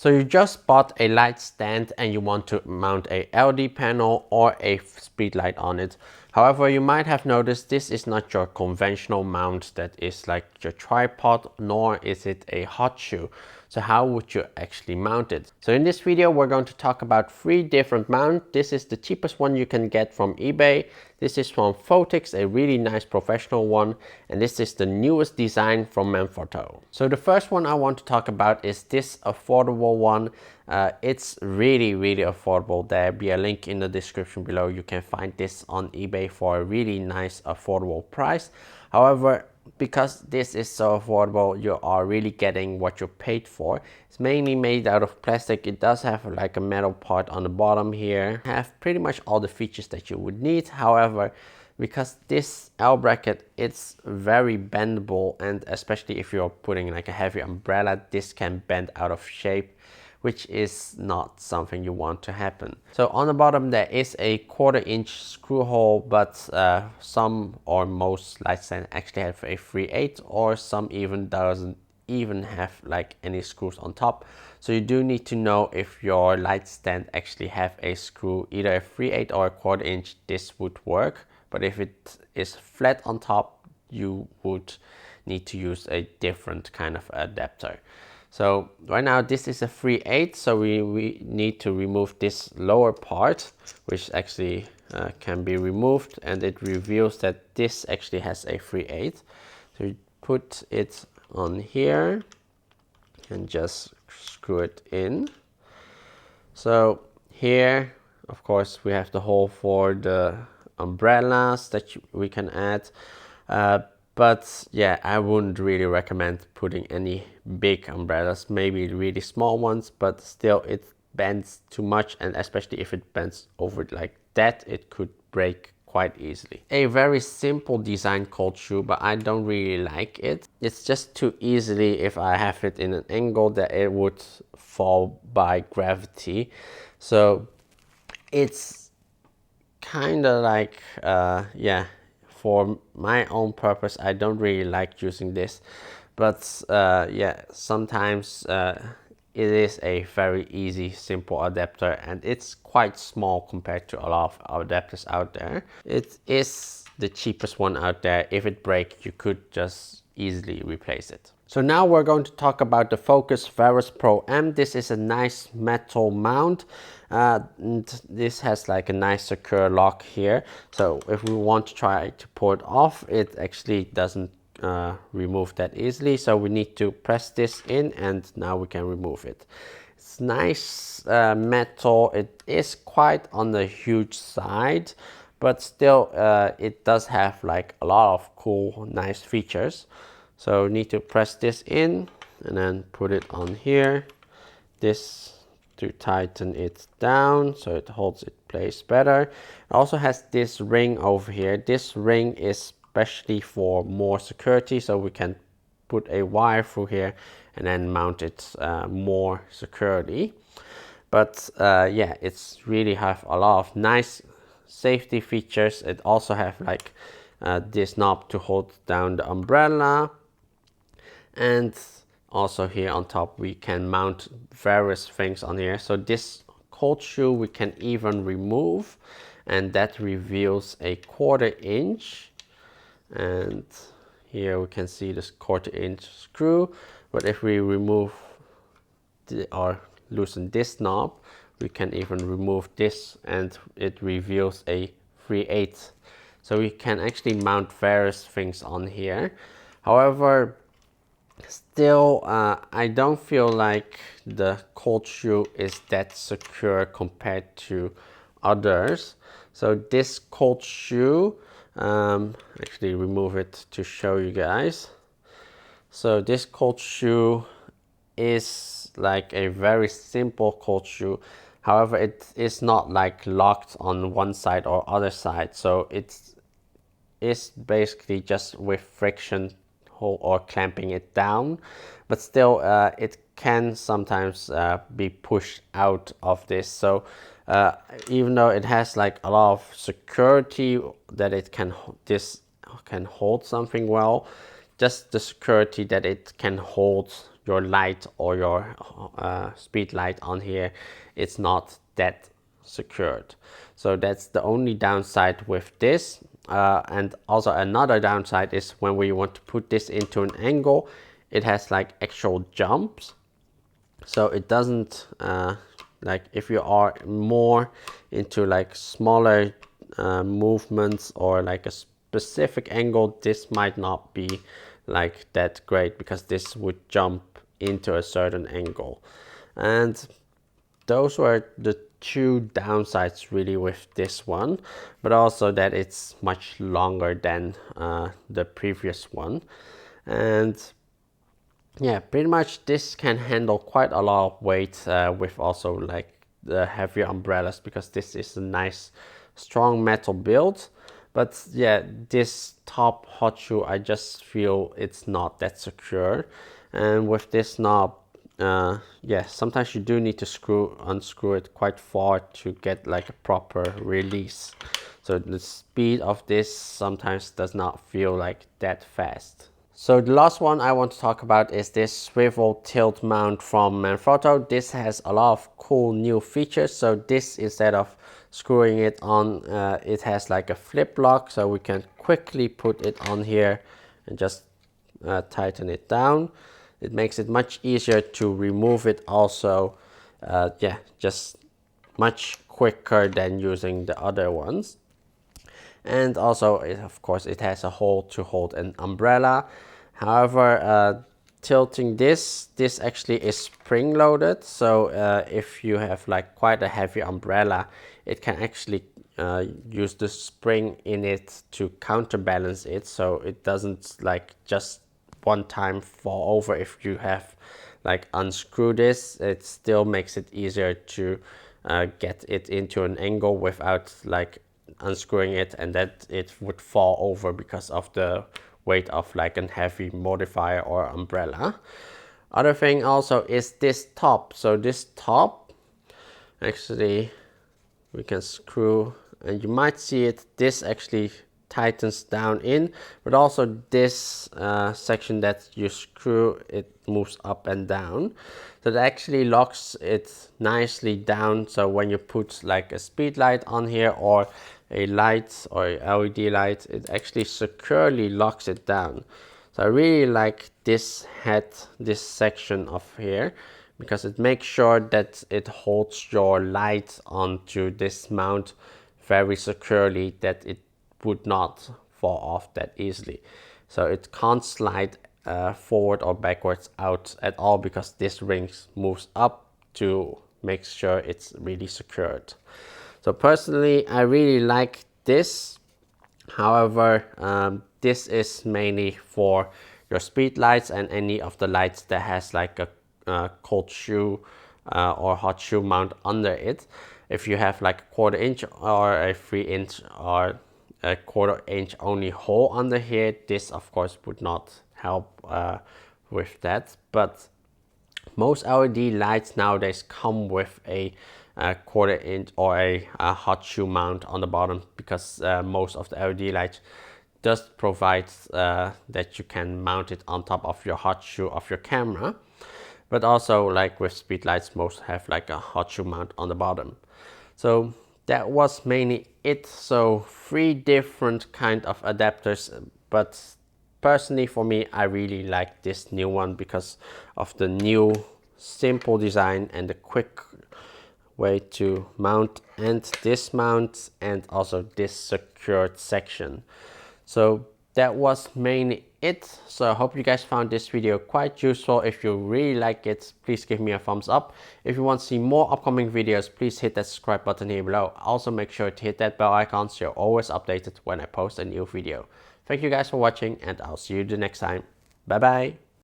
So you just bought a light stand and you want to mount a LED panel or a speedlight on it. However, you might have noticed this is not your conventional mount that is like your tripod, nor is it a hot shoe. So how would you actually mount it? So in this video, we're going to talk about 3 different mounts. This is the cheapest one you can get from eBay. This is from Photix, a really nice professional one. And this is the newest design from Manfrotto. So the first one I want to talk about is this affordable one. It's really affordable. There'll be a link in the description below. You can find this on eBay for a really nice affordable price. However, because this is so affordable, you are really getting what you paid for. It's mainly made out of plastic. It does have like a metal part on the bottom here. Have pretty much all the features that you would need. However, because this L bracket, it's very bendable, and especially if you're putting like a heavy umbrella, this can bend out of shape, which is not something you want to happen. So on the bottom there is a 1/4 inch screw hole, but some or most light stands actually have a 3/8, or some even doesn't even have like any screws on top. So you do need to know if your light stand actually have a screw, either a 3/8 or a 1/4 inch, this would work. But if it is flat on top, you would need to use a different kind of adapter. So right now this is a 3/8, so we need to remove this lower part, which actually can be removed, and it reveals that this actually has a 3/8. So you put it on here and just screw it in. So here, of course, we have the hole for the umbrellas that we can add. But yeah, I wouldn't really recommend putting any big umbrellas, maybe really small ones, but still it bends too much, and especially if it bends over like that, it could break quite easily. A very simple design cold shoe, but I don't really like it. It's just too easily, if I have it in an angle, that it would fall by gravity. So it's kind of like, yeah, for my own purpose, I don't really like using this. But yeah, sometimes it is a very easy, simple adapter, and it's quite small compared to a lot of adapters out there. It is the cheapest one out there. If it breaks, you could just easily replace it. So now we're going to talk about the Focus Ferrous Pro M. This is a nice metal mount. And this has like a nice secure lock here. So if we want to try to pull it off, it actually doesn't remove that easily. So we need to press this in, and now we can remove it. It's nice metal. It is quite on the huge side, but still it does have like a lot of cool, nice features. So we need to press this in and then put it on here. This to tighten it down so it holds its place better. It also has this ring over here. This ring is especially for more security, so we can put a wire through here and then mount it more securely. But yeah, it's really have a lot of nice safety features. It also have like this knob to hold down the umbrella, and also here on top we can mount various things on here. So this cold shoe we can even remove, and that reveals a 1/4 inch, and here we can see this 1/4 inch screw. But if we remove or loosen this knob, we can even remove this, and it reveals a 3/8. So we can actually mount various things on here. However, still I don't feel like the cold shoe is that secure compared to others. So this cold shoe, actually remove it to show you guys. So this cold shoe is like a very simple cold shoe. However, it is not like locked on one side or other side. So it is basically just with friction or clamping it down, but still it can sometimes be pushed out of this. So even though it has like a lot of security that it can, this can hold something well, just the security that it can hold your light or your speed light on here, it's not that secured. So that's the only downside with this. And also another downside is when we want to put this into an angle, it has like actual jumps. So it doesn't, like if you are more into like smaller movements or like a specific angle, this might not be like that great because this would jump into a certain angle. And those were the two downsides really with this one, but also that it's much longer than the previous one. And yeah, pretty much this can handle quite a lot of weight with also like the heavier umbrellas, because this is a nice strong metal build. But yeah, this top hot shoe, I just feel it's not that secure. And with this knob, yeah, sometimes you do need to unscrew it quite far to get like a proper release. So the speed of this sometimes does not feel like that fast. So the last one I want to talk about is this swivel tilt mount from Manfrotto. This has a lot of cool new features. So this, instead of screwing it on, it has like a flip lock, so we can quickly put it on here and just tighten it down. It makes it much easier to remove it also. Yeah, just much quicker than using the other ones. And also, of course, it has a hole to hold an umbrella. However, tilting this actually is spring loaded. So if you have like quite a heavy umbrella, it can actually use the spring in it to counterbalance it. So it doesn't like just one time fall over. If you have like unscrew this, it still makes it easier to get it into an angle without like unscrewing it and that it would fall over because of the weight of like a heavy modifier or umbrella. Other thing also is this top. So this top, actually we can screw, and you might see it, this actually tightens down in, but also this section that you screw, it moves up and down. So that actually locks it nicely down. So when you put like a speed light on here or a light or a LED light, it actually securely locks it down. So I really like this head, this section of here, because it makes sure that it holds your light onto this mount very securely, that it would not fall off that easily. So it can't slide forward or backwards out at all, because this ring moves up to make sure it's really secured. So personally, I really like this. However, this is mainly for your speed lights and any of the lights that has like a cold shoe or hot shoe mount under it. If you have like a 1/4 inch or a 3 inch or a 1/4 inch only hole under here, this of course would not help with that. But most LED lights nowadays come with a 1/4 inch or a hot shoe mount on the bottom, because most of the LED lights just provides that you can mount it on top of your hot shoe of your camera. But also, like with speed lights, most have like a hot shoe mount on the bottom. So that was mainly it. So 3 different kind of adapters, but personally for me, I really like this new one because of the new simple design and the quick way to mount and dismount, and also this secured section. So that was mainly it. So I hope you guys found this video quite useful. If you really like it, please give me a thumbs up. If you want to see more upcoming videos, please hit that subscribe button here below. Also make sure to hit that bell icon so you're always updated when I post a new video. Thank you guys for watching, and I'll see you the next time. Bye bye.